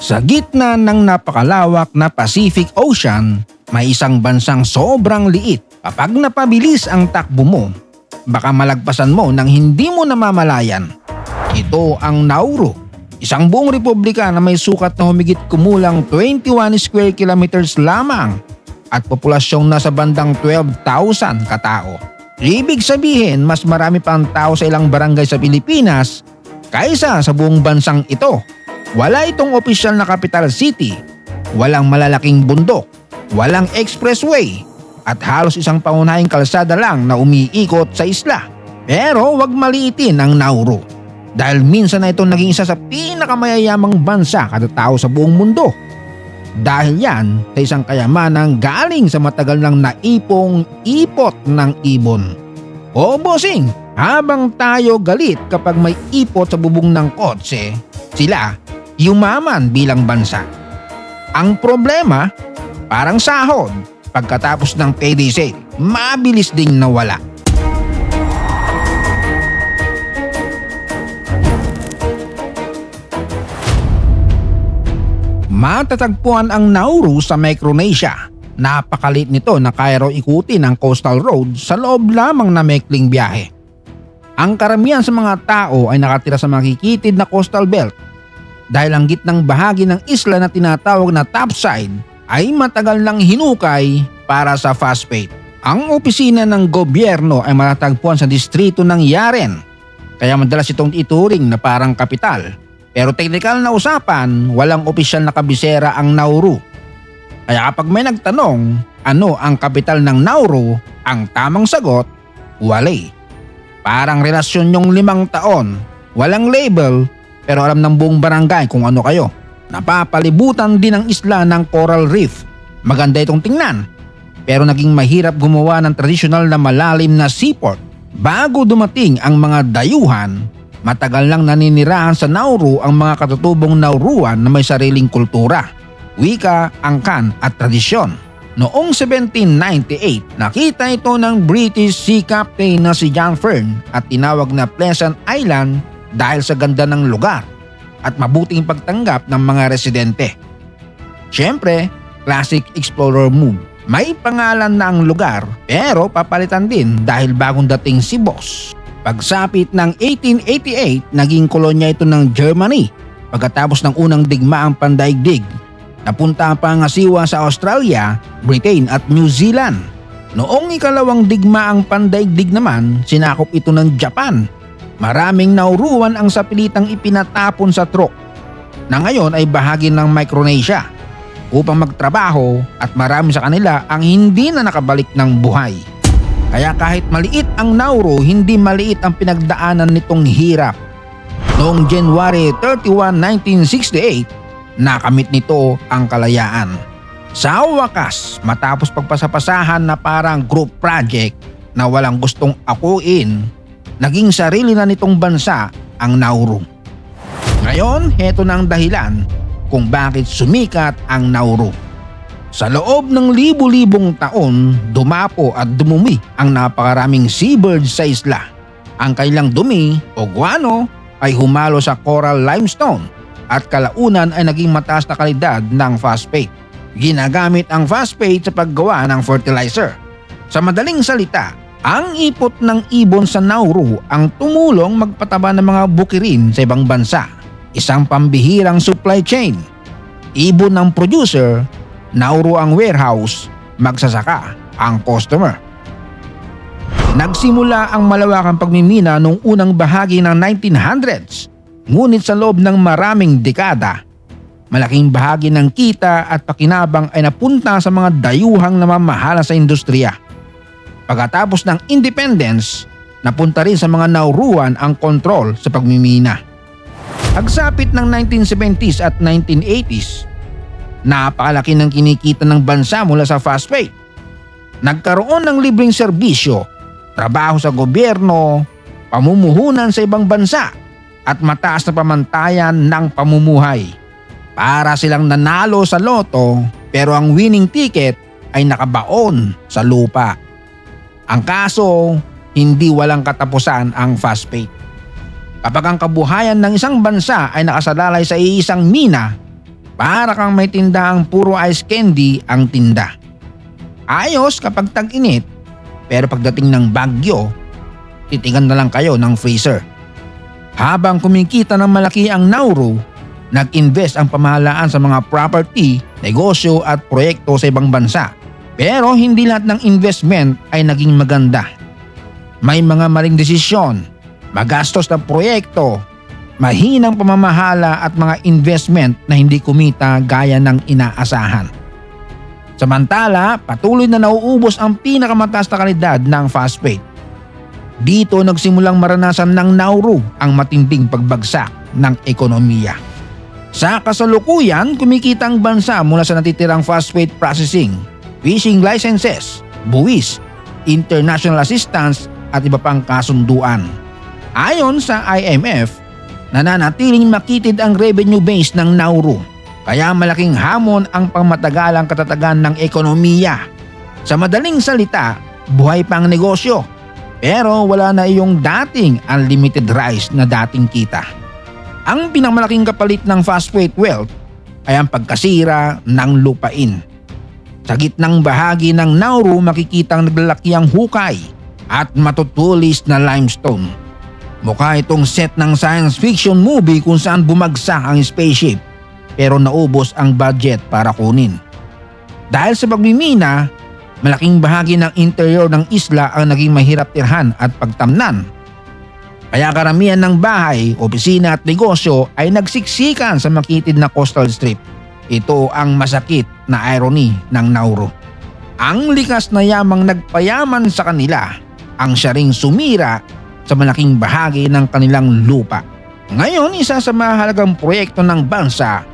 Sa gitna ng napakalawak na Pacific Ocean, may isang bansang sobrang liit. Kapag napabilis ang takbo mo, baka malagpasan mo nang hindi mo namamalayan. Ito ang Nauru, isang buong republika na may sukat na humigit kumulang 21 square kilometers lamang at populasyong nasa bandang 12,000 katao. Ibig sabihin, mas marami pa ang tao sa ilang barangay sa Pilipinas kaysa sa buong bansang ito. Wala itong opisyal na capital city, walang malalaking bundok, walang expressway, at halos isang pangunahing kalsada lang na umiikot sa isla. Pero wag maliitin ang Nauru dahil minsan na ito naging isa sa pinakamayayamang bansa kada tao sa buong mundo. Dahil yan sa isang kayamanang galing sa matagal nang naipong ipot ng ibon. O bossing, habang tayo galit kapag may ipot sa bubong ng kotse, sila yumaman bilang bansa. Ang problema, parang sahod, pagkatapos ng payday sale, mabilis ding nawala. Matatagpuan ang Nauru sa Micronesia. Napakalit nito na kaya raw ikutin ang coastal road sa loob lamang na maikling biyahe. Ang karamihan sa mga tao ay nakatira sa makikitid na coastal belt dahil ang gitnang bahagi ng isla na tinatawag na topside ay matagal nang hinukay para sa phosphate. Ang opisina ng gobyerno ay matatagpuan sa distrito ng Yaren, kaya madalas itong ituring na parang kapital. Pero teknikal na usapan, walang opisyal na kabisera ang Nauru. Kaya kapag may nagtanong, ano ang kapital ng Nauru, ang tamang sagot, Wale. Parang relasyon yung 5 taon, walang label, pero alam ng buong barangay kung ano kayo. Napapalibutan din ang isla ng coral reef. Maganda itong tingnan, pero naging mahirap gumawa ng tradisyonal na malalim na seaport. Bago dumating ang mga dayuhan, matagal lang naninirahan sa Nauru ang mga katutubong Nauruan na may sariling kultura, wika, angkan at tradisyon. Noong 1798, nakita ito ng British Sea Captain na si John Fern at tinawag na Pleasant Island dahil sa ganda ng lugar at mabuting pagtanggap ng mga residente. Siyempre, classic explorer move. May pangalan na ang lugar pero papalitan din dahil bagong dating si Boss. Pagsapit ng 1888, naging kolonya ito ng Germany pagkatapos ng unang digmaang pandaigdig. Napunta pa ang asiwa sa Australia, Britain at New Zealand. Noong ikalawang digmaang pandaigdig naman, sinakop ito ng Japan. Maraming Nauruan ang sapilitang ipinatapon sa truk na ngayon ay bahagi ng Micronesia upang magtrabaho at marami sa kanila ang hindi na nakabalik ng buhay. Kaya kahit maliit ang Nauru, hindi maliit ang pinagdaanan nitong hirap. Noong January 31, 1968, nakamit nito ang kalayaan. Sa wakas, matapos pagpasapasahan na parang group project na walang gustong akuin, naging sarili na nitong bansa ang Nauru. Ngayon, heto na ang dahilan kung bakit sumikat ang Nauru. Sa loob ng libu-libong taon, dumapo at dumumi ang napakaraming seabirds sa isla. Ang kailang dumi o guano ay humalo sa coral limestone at kalaunan ay naging mataas na kalidad ng phosphate. Ginagamit ang phosphate sa paggawa ng fertilizer. Sa madaling salita, ang ipot ng ibon sa Nauru ang tumulong magpataba ng mga bukirin sa ibang bansa. Isang pambihirang supply chain. Ibon ng producer, Nauru ang warehouse, magsasaka ang customer. Nagsimula ang malawakang pagmimina noong unang bahagi ng 1900s. Ngunit sa loob ng maraming dekada, malaking bahagi ng kita at pakinabang ay napunta sa mga dayuhang namamahala sa industriya. Pagkatapos ng independence, napunta rin sa mga Nauruan ang kontrol sa pagmimina. Pagsapit ng 1970s at 1980s, napakalaki ng kinikita ng bansa mula sa phosphate. Nagkaroon ng libreng serbisyo, trabaho sa gobyerno, pamumuhunan sa ibang bansa, at mataas na pamantayan ng pamumuhay. Para silang nanalo sa loto pero ang winning ticket ay nakabaon sa lupa. Ang kaso, hindi walang katapusan ang phosphate. Kapag ang kabuhayan ng isang bansa ay nakasalalay sa iisang mina, Para kang may tindaang puro ice candy ang tinda. Ayos kapag tag-init, pero pagdating ng bagyo, titigan na lang kayo ng freezer. Habang kumikita ng malaki ang Nauru, nag-invest ang pamahalaan sa mga property, negosyo at proyekto sa ibang bansa. Pero hindi lahat ng investment ay naging maganda. May mga maling desisyon, magastos na proyekto, mahinang pamamahala at mga investment na hindi kumita gaya ng inaasahan. Samantala, patuloy na nauubos ang pinakamataas na kalidad ng phosphate. Dito nagsimulang maranasan ng Nauru ang matinding pagbagsak ng ekonomiya. Sa kasalukuyan, kumikita ang bansa mula sa natitirang phosphate processing, fishing licenses, buwis, international assistance at iba pang kasunduan. Ayon sa IMF, nananatiling makitid ang revenue base ng Nauru, kaya malaking hamon ang pangmatagalang katatagan ng ekonomiya. Sa madaling salita, buhay pang negosyo, pero wala na iyong dating unlimited rice na dating kita. Ang pinakamalaking kapalit ng phosphate wealth ay ang pagkasira ng lupain. Sa gitnang bahagi ng Nauru makikitang naglalakiang hukay at matutulis na limestone. Mukha itong set ng science fiction movie kung saan bumagsak ang spaceship pero naubos ang budget para kunin. Dahil sa pagmimina, malaking bahagi ng interior ng isla ang naging mahirap tirhan at pagtamnan. Kaya karamihan ng bahay, opisina at negosyo ay nagsiksikan sa makitid na coastal strip. Ito ang masakit na irony ng Nauru. Ang likas na yamang nagpayaman sa kanila ang siya ring sumira sa malaking bahagi ng kanilang lupa. Ngayon, isa sa mahalagang proyekto ng bansa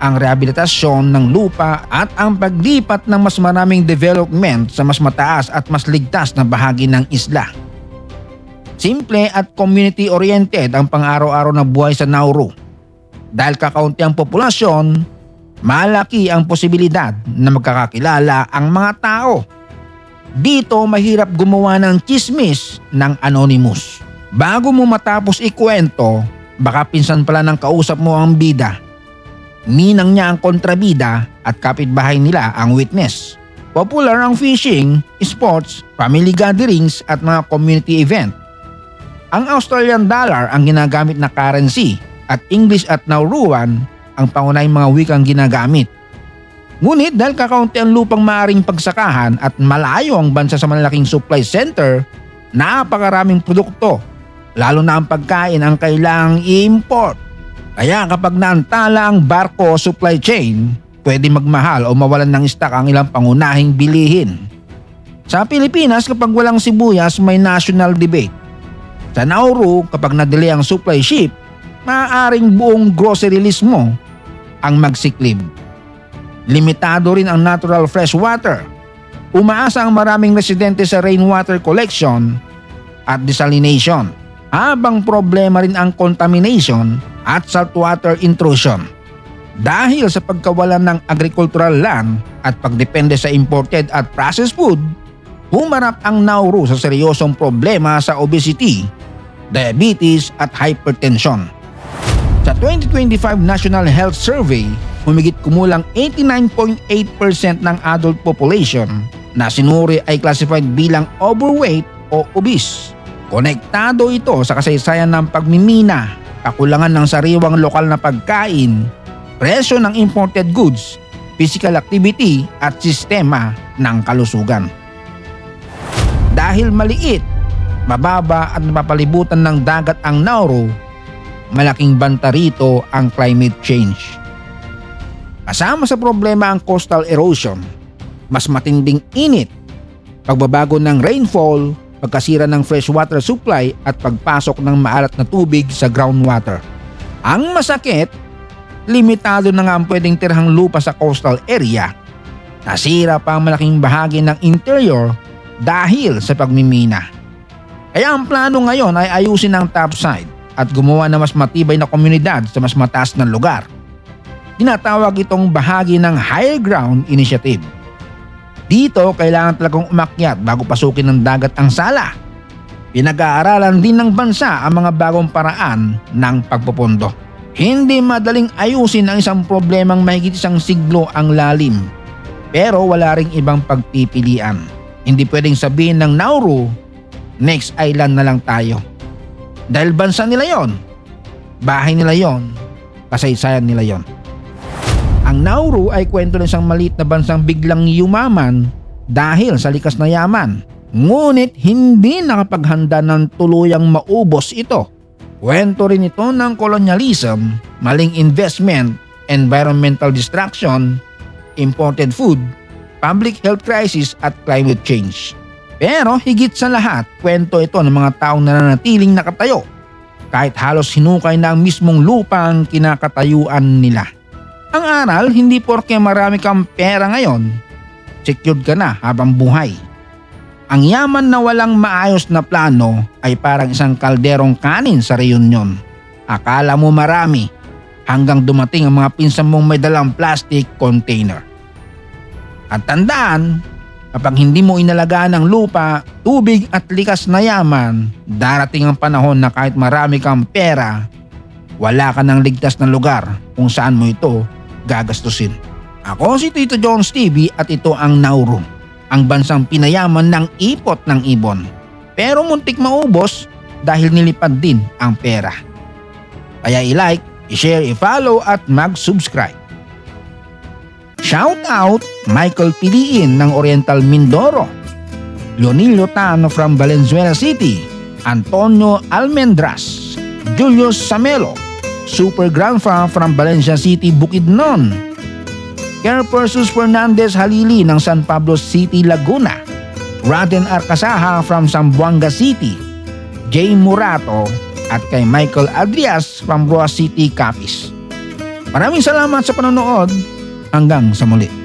ang rehabilitasyon ng lupa at ang paglipat ng mas maraming development sa mas mataas at mas ligtas na bahagi ng isla. Simple at community-oriented ang pang-araw-araw na buhay sa Nauru. Dahil kakaunti ang populasyon, malaki ang posibilidad na magkakakilala ang mga tao. Dito mahirap gumawa ng chismis ng anonymous. Bago mo matapos ikwento, baka pinsan pala ng kausap mo ang bida. Ninang niya ang kontrabida at kapitbahay nila ang witness. Popular ang fishing, sports, family gatherings at mga community event. Ang Australian dollar ang ginagamit na currency at English at Nauruan ang pangunahing mga wikang ginagamit. Ngunit dahil kakaunti ang lupang maaring pagsakahan at malayo ang bansa sa malalaking supply center, napakaraming produkto, lalo na ang pagkain ang kailangang i-import. Kaya kapag naantala ang barko o supply chain, pwede magmahal o mawalan ng stock ang ilang pangunahing bilihin. Sa Pilipinas, kapag walang sibuyas, may national debate. Sa Nauru, kapag na-delay ang supply ship, maaaring buong grocery list mo ang magsiklib. Limitado rin ang natural fresh water. Umaasa ang maraming residente sa rainwater collection at desalination, habang problema rin ang contamination at saltwater intrusion. Dahil sa pagkawalan ng agricultural land at pagdepende sa imported at processed food, humarap ang Nauru sa seryosong problema sa obesity, diabetes at hypertension. Sa 2025 National Health Survey, humigit kumulang 89.8% ng adult population na sinuri ay classified bilang overweight o obese. Konektado ito sa kasaysayan ng pagmimina, kakulangan ng sariwang lokal na pagkain, presyo ng imported goods, physical activity at sistema ng kalusugan. Dahil maliit, mababa at napapalibutan ng dagat ang Nauru, malaking banta rito ang climate change. Kasama sa problema ang coastal erosion, mas matinding init, pagbabago ng rainfall, pagkasira ng freshwater supply at pagpasok ng maalat na tubig sa groundwater. Ang masakit, limitado na nga ang pwedeng tirhang lupa sa coastal area. Nasira pa ang malaking bahagi ng interior dahil sa pagmimina. Kaya ang plano ngayon ay ayusin ang topside at gumawa ng mas matibay na komunidad sa mas mataas na lugar. Tinatawag itong bahagi ng Higher Ground Initiative. Dito, kailangan talagang umakyat bago pasukin ng dagat ang sala. Pinag-aaralan din ng bansa ang mga bagong paraan ng pagpupundo. Hindi madaling ayusin ang isang problemang mahigit isang siglo ang lalim. Pero wala ring ibang pagpipilian. Hindi pwedeng sabihin ng Nauru, next island na lang tayo. Dahil bansa nila yon, bahay nila yon, kasaysayan nila yon. Ang Nauru ay kwento ng isang maliit na bansang biglang yumaman dahil sa likas na yaman. Ngunit hindi nakapaghanda ng tuluyang maubos ito. Kwento rin ito ng colonialism, maling investment, environmental destruction, imported food, public health crisis at climate change. Pero higit sa lahat, kwento ito ng mga taong nananatiling nakatayo kahit halos hinukay na ang mismong lupang kinakatayuan nila. Ang aral, hindi porke marami kang pera ngayon, secured ka na habang buhay. Ang yaman na walang maayos na plano ay parang isang kalderong kanin sa reunion. Akala mo marami hanggang dumating ang mga pinsan mong may dalang plastic container. At tandaan, kapag hindi mo inalagaan ang lupa, tubig at likas na yaman, darating ang panahon na kahit marami kang pera, wala ka ng ligtas na lugar kung saan mo ito gagastusin. Ako si Tito Jones TV at ito ang Nauru, ang bansang pinayaman ng ipot ng ibon. Pero muntik maubos dahil nilipad din ang pera. Kaya i-like, i-share, i-follow at mag-subscribe. Shout out Michael Piliin ng Oriental Mindoro, Leonilio Tan from Valenzuela City, Antonio Almendras, Julius Samelo, Super Grandpa from Valencia City, Bukidnon, Kerpersus Fernandez Halili ng San Pablo City, Laguna, Raden Arcasaha from Zamboanga City, Jay Murato at kay Michael Adrias from Roa City, Capiz. Maraming salamat sa panonood. Hanggang sa muli.